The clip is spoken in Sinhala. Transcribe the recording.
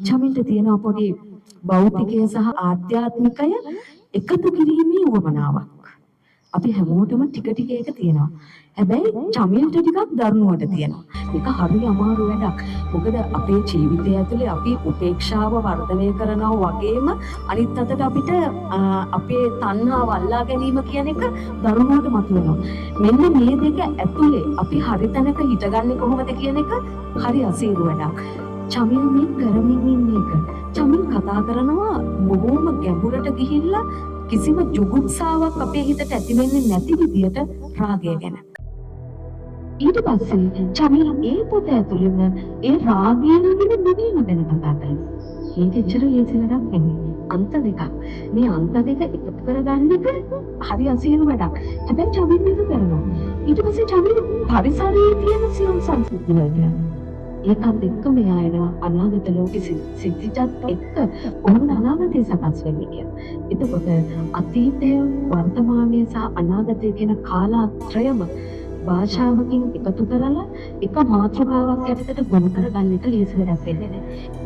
චමින්ට තියෙන පොඩි භෞතිකය සහ ආධ්‍යාත්මිකය එකතු කිරීමේ උවමනාවක්. අපි හැමෝටම ටික ටික ඒක තියෙනවා. හැබැයි චමින්ට ටිකක් දරුණුවට තියෙනවා. මේක හරි අමාරු වැඩක්. මොකද අපේ ජීවිතය ඇතුලේ අපි උපේක්ෂාව වර්ධනය කරනවා වගේම අනිත් අතට අපිට අපේ තණ්හාව අල්ලා ගැනීම කියන එක දරුණුවට මතුවෙනවා. මෙන්න මේ දෙක ඇතුලේ අපි හරි තැනක හිටගන්නේ කොහොමද කියන එක හරි අසීරු වැඩක්. චමින් මේ කරමින් ඉන්න එක. චමින් කතා කරනවා බොහොම ගැඹුරට ගිහිල්ලා කිසිම ජුගුප්සාවක් අපේ හිතට ඇති වෙන්නේ නැති විදියට රාගය ගැන. ඊට පස්සේ චමින් ඒ පොත ඇතුළේම ඒ රාගය ගැන නිවීම ගැන කතා කරනවා. මේක ඇත්තට ලේසි වැඩක් නෙමෙයි. අන්ත දෙකක්. මේ අන්ත දෙක එකතු කරගන්න එක හරි අසීරු වැඩක්. හැබැයි චමින් මේක කරනවා. ඊට පස්සේ චමින් පරිසරයේ තියෙන සියුම් සංස්කෘති වලට ඒකත් එක්ක මෙයා එනවා අනාගත ලෝකෙ සිද්ධියත් එක්ක කොහොමද අනාගතය සකස් වෙන්නේ කියලා. එතකොට අතීතය වර්තමානය සහ අනාගතය කියන කාලත්‍රයම භාෂාවකින් එකතු කරලා එක මාතෘකාවක් යටතට ගොනු කරගන්න එක ලේසි වැඩක් වෙන්නේ නැහැ.